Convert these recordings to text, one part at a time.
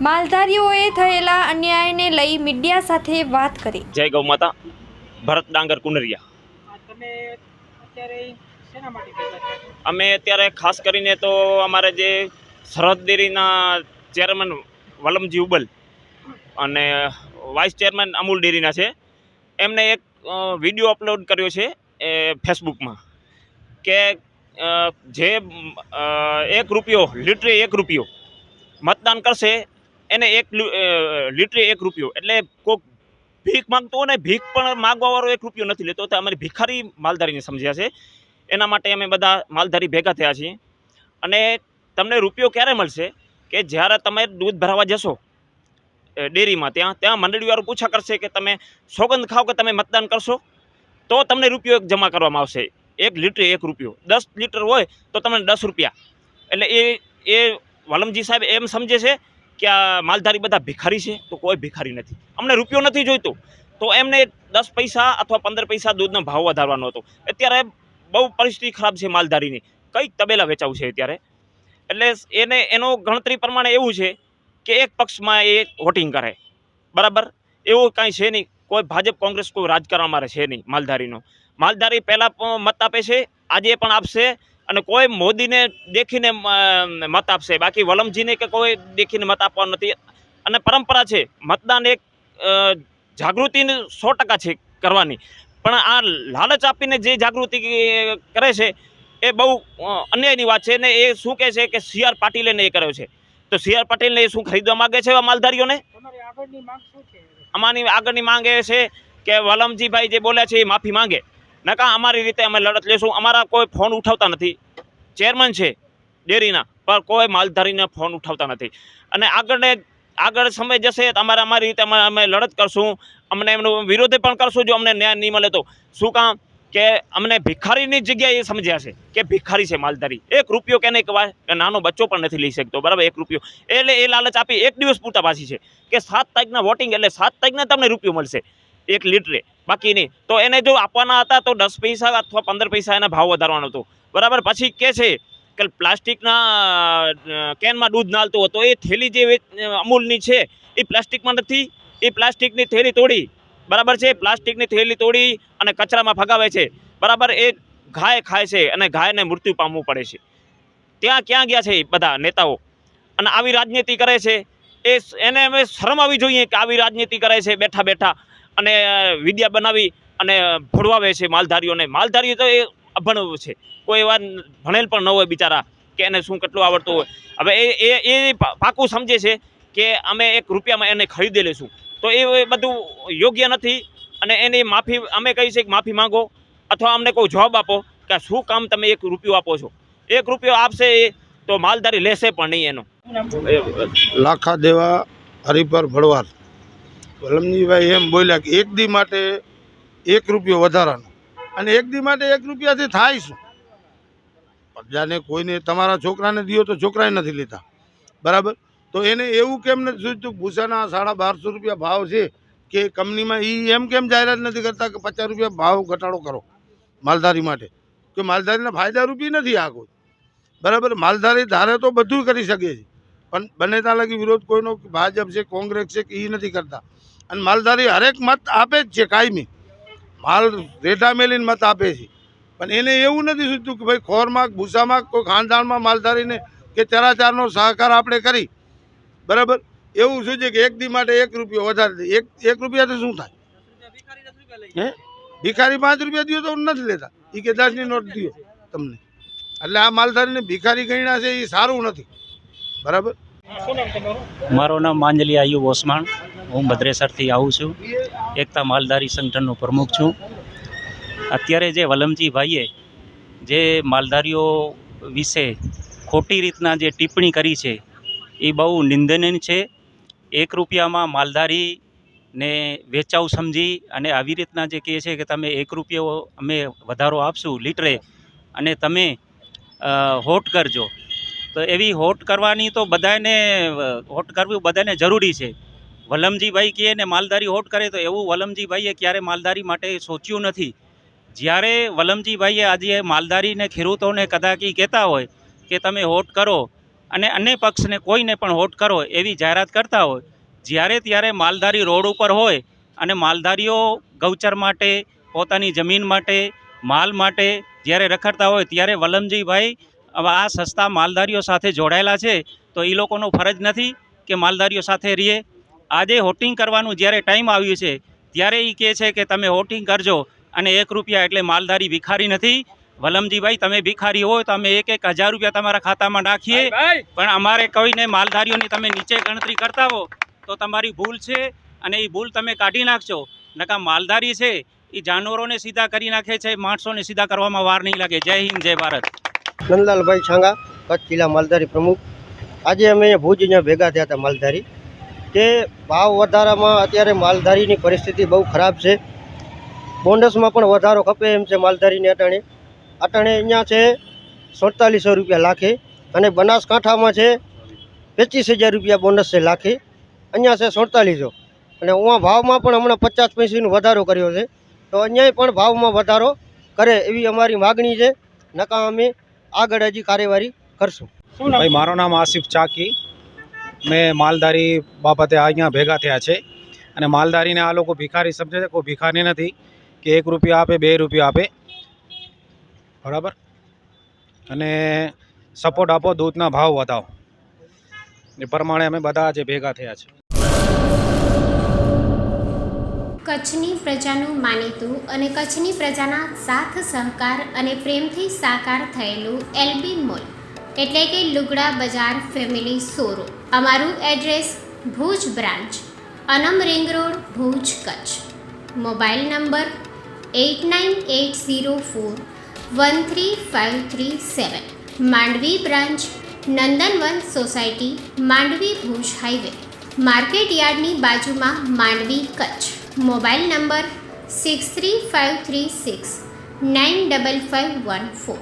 માલધારીઓએ થયેલા અન્યાયને લઈ મીડિયા સાથે વાત કરી। જય ગૌ માતા। ભરત ડાંગર કુનરિયા। અમે અત્યારે ખાસ કરીને તો અમારે જે સરહદ ડેરીના ચેરમેન વલમજી ઉબલ અને વાઇસ ચેરમેન અમૂલ ડેરીના છે, એમને એક વિડીયો અપલોડ કર્યો છે ફેસબુકમાં કે જે 1 રૂપિયો લીટરે 1 રૂપિયો મતદાન કરશે એને 1 લીટરે 1 રૂપિયો, એટલે કોઈક ભીખ માંગતો હોય ને, ભીખ પણ માગવાવાળો 1 રૂપિયો નથી લેતો, તો અમારી ભિખારી માલધારીને સમજ્યા છે। એના માટે અમે બધા માલધારી ભેગા થયા છીએ। અને તમને રૂપિયો ક્યારે મળશે કે જ્યારે તમે દૂધ ભરાવા જશો ડેરીમાં, ત્યાં મંડળીવાળું પૂછા કરશે કે તમે સોગંદ ખાઓ કે તમે મતદાન કરશો, તો તમને રૂપિયો જમા કરવામાં આવશે। 1 લીટરે 1 રૂપિયો, 10 લીટર હોય તો તમને 10 રૂપિયા। એટલે એ વલમજી સાહેબ એમ સમજે છે કે આ માલધારી બધા ભિખારી છે, તો કોઈ ભિખારી નથી। અમને રૂપિયો નથી જોઈતો, તો એમને 10 પૈસા અથવા 15 પૈસા દૂધનો ભાવ વધારવાનો હતો। અત્યારે બહુ પરિસ્થિતિ ખરાબ છે માલધારીની, કંઈક તબેલા વેચાવું છે અત્યારે। એટલે એનો ગણતરી પ્રમાણે એવું છે કે એક પક્ષમાં એ વોટિંગ કરે, બરાબર? એવું કાંઈ છે નહીં, કોઈ ભાજપ કોંગ્રેસ કોઈ રાજકારણ અમારે છે નહીં માલધારીનો। માલધારી પહેલાં મત આપે છે, આજે પણ આપશે, અને કોઈ મોદીને દેખીને મત આપશે, બાકી વલમજીને કે કોઈ દેખીને મત આપવાનો નથી। અને પરંપરા છે, મતદાન એક જાગૃતિની 100% છે કરવાની, પણ આ લાલચ આપીને જે જાગૃતિ કરે છે એ બહુ અન્યાયની વાત છે। ને એ શું કહે છે કે CR પાટીલે એ કર્યો છે, તો CR પાટીલને એ શું ખરીદવા માગે છે એવા માલધારીઓને? અમારી આગળની માંગ એ છે કે વલમજીભાઈ જે બોલ્યા છે એ માફી માંગે, નકા અમારી રીતે અમે લડત લેશું। અમારા કોઈ ફોન ઉઠાવતા નથી, ચેરમેન છે ડેરીના, પણ કોઈ માલધારીને ફોન ઉઠાવતા નથી। અને આગળ સમય જશે અમારી રીતે અમે લડત કરશું, અમને એમનો વિરોધ પણ કરશું જો અમને ન્યાય નહીં મળે તો। શું કામ કે અમને ભિખારીની જગ્યાએ એ સમજ્યા છે કે ભિખારી છે માલધારી। 1 રૂપિયો કે નહીં કહેવાય, નાનો બચ્ચો પણ નથી લઈ શકતો, બરાબર? 1 રૂપિયો એટલે એ લાલચ આપી 1 દિવસ પૂરતા પાછી છે કે 7 તારીખના વોટિંગ, એટલે 7 તારીખના તમને રૂપિયો મળશે 1 લીટરે, બાકી નહીં। તો એને જો આપવાના હતા તો 10 પૈસા અથવા 15 પૈસા એના ભાવ વધારવાનો હતો, બરાબર? પછી કે છે કે પ્લાસ્ટિકના કેનમાં દૂધ નાલતો હતો, એ થેલી જે અમૂલની છે એ પ્લાસ્ટિકમાં નથી, એ પ્લાસ્ટિકની થેલી તોડી, બરાબર છે? પ્લાસ્ટિકની થેલી તોડી અને કચરામાં ફગાવે છે, બરાબર? એ ગાય ખાય છે અને ગાયને મૃત્યુ પામવું પડે છે। ત્યાં ક્યાં ગયા છે બધા નેતાઓ? અને આવી રાજનીતિ કરે છે, એને અમે શરમ આવી જોઈએ કે આવી રાજનીતિ કરે છે બેઠા બેઠા, અને વિડિયા બનાવી અને ભોળવાવે છે માલધારીઓને। માલધારીઓ તો એ અભણ છે, કોઈ એવા ભણેલ પણ ન હોય બિચારા કે એને શું કેટલું આવડતું હોય। હવે એ પાકું સમજે છે કે અમે 1 રૂપિયામાં એને ખરીદી લેશું, તો એ બધું યોગ્ય નથી। અને એની માફી અમે કહી છે કે માફી માંગો, અથવા અમને કોઈ જવાબ આપો કે શું કામ તમે 1 રૂપિયો આપો છો। 1 રૂપિયો આપશે તો માલધારી લેશે પણ નહીં એનો। લાખા દેવા હરિપર ભળવાર વલમજીભાઈ એમ બોલ્યા કે 1 દી માટે 1 રૂપિયો વધારાનો, અને 1 દી માટે 1 રૂપિયાથી થાય શું? પ્રજાને કોઈને તમારા છોકરાને દિયો તો છોકરાએ નથી લેતા, બરાબર? તો એને એવું કેમ નથી સૂચતું ભૂસાના 1250 રૂપિયા ભાવ છે કે કંપનીમાં એમ કેમ જાહેરાત નથી કરતા કે 50 રૂપિયા ભાવ ઘટાડો કરો માલધારી માટે? કે માલધારીના ફાયદા રૂપી નથી આ કોઈ, બરાબર? માલધારી ધારે તો બધું કરી શકે છે, પણ બને ત્યાં લગી વિરોધ કોઈનો ભાજપ છે કોંગ્રેસ છે કે એ નથી કરતા। અને માલધારી હરેક મત આપે જ છે, કાયમી માલ રેઢા મેલીને મત આપે છે, પણ એને એવું નથી સૂચતું કે ભાઈ ખોરમાં ભૂસામાં કોઈ ખાનદાનમાં માલધારીને કે ચરાચારનો સહકાર આપણે કરી, બરાબર? એવું શું છે કે 1 દી માટે 1 રૂપિયો વધારે દે, 1 રૂપિયાથી શું થાય? હે, ભિખારી 5 રૂપિયા દિયો તો નથી લેતા, એ કે 10ની નોટ દિયો તમને। એટલે આ માલધારીને ભિખારી ગણ્યા છે એ સારું નથી, બરાબર? મારું નામ માંજલી આયુબ ઓસમાણ, હું ભદ્રેસરથી આવું છું, એકતા માલધારી સંગઠનનો પ્રમુખ છું। અત્યારે જે વલમજીભાઈએ જે માલધારીઓ વિશે ખોટી રીતના જે ટિપ્પણી કરી છે એ બહુ નિંદનીય છે। 1 રૂપિયામાં માલધારીને વેચાવ સમજી અને આવી રીતના જે કહે છે કે તમે 1 રૂપિયો અમે વધારો આપશું લીટરે અને તમે હોટ કરજો, તો એવી હોટ કરવાની તો બધાને હોટ કરવી બધાને જરૂરી છે। વલમજીભાઈ કહે ને માલધારી હોટ કરે, તો એવું વલમજીભાઈએ ક્યારે માલધારી માટે સોચ્યું નથી। જ્યારે વલમજીભાઈએ આજે માલધારીને ખેડૂતોને કદાચ કહેતા હોય કે તમે હોટ કરો અને અન્ય પક્ષને કોઈને પણ વોટ કરો એવી જાહેરાત કરતા હોય, જ્યારે ત્યારે માલધારી રોડ ઉપર હોય અને માલધારીઓ ગૌચર માટે, પોતાની જમીન માટે, માલ માટે જ્યારે રખડતા હોય ત્યારે વલમજીભાઈ આ સસ્તા માલધારીઓ સાથે જોડાયેલા છે. તો એ લોકોનો ફરજ નથી કે માલધારીઓ સાથે રહીએ? આજે વોટિંગ કરવાનું જ્યારે ટાઈમ આવ્યું છે ત્યારે એ કહે છે કે તમે વોટિંગ કરજો અને 1 રૂપિયા એટલે માલધારી ભિખારી નથી. વલમજીભાઈ, તમે ભિખારી હોય તો અમે 1,000 રૂપિયા તમારા ખાતામાં નાખીએ, પણ અમારે કોઈને માલધારીઓની તમે નીચે ગણતરી કરતા હો તો તમારી ભૂલ છે અને એ ભૂલ તમે કાઢી નાખશો. નકા માલધારી છે એ જાનવરોને સીધા કરી નાખે છે, માણસોને સીધા કરવામાં વાર નહીં લાગે. જય હિન્દ, જય ભારત. નંદલાલભાઈ છાંગા, કચ્છ જિલ્લા માલધારી પ્રમુખ. આજે અમે ભુજ અહીંયા ભેગા થયા હતા માલધારી, કે ભાવ વધારામાં અત્યારે માલધારીની પરિસ્થિતિ બહુ ખરાબ છે. બોનસમાં પણ વધારો ખપે એમ છે માલધારીને. અટાણે અહીંયા છે 4700 રૂપિયા લાખે, અને બનાસકાંઠામાં છે 25,000 રૂપિયા બોનસ છે લાખે, અહીંયા છે 4700. અને ઉहाँ ભાવમાં પણ હમણાં 50 પૈસાનો વધારો કર્યો છે, તો અહીંયા પણ ભાવમાં વધારો કરે એવી અમારી માગણી છે. નકા અમે આગળ હજી કાર્યવાહી કરશું. ભાઈ, મારું નામ આસિફ ચાકી. મેં માલધારી બાબતે અહીંયા ભેગા થયા છે, અને માલધારીને આ લોકો ભિખારી સમજે છે. કોઈ ભિખારી નથી કે 1 રૂપિયા આપે, 2 રૂપિયા આપે, બરાબર. અને સપોર્ટ આપો, દૂધના ભાવ વધાવો, એ પ્રમાણે અમે બધા આજે ભેગા થયા છે. કચ્છની પ્રજાનું માનીતું અને કચ્છની પ્રજાના સાથ સહકાર અને પ્રેમથી સાકાર થયેલું એલબી મોલ એટલે કે લુગડા બજાર ફેમિલી શોરૂમ. અમારું address Bhuj branch, Anam ring road, Bhuj, Kutch. Mobile number 8980413537. Mandvi branch, Nandanvan society, Mandvi, Bhuj highway, market યાર્ડની બાજુમાં, માંડવી, કચ્છ. Mobile number 6353695514.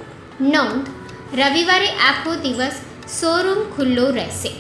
નોંધ: રવિવારે આખો દિવસ શોરૂમ ખુલ્લો રહેશે.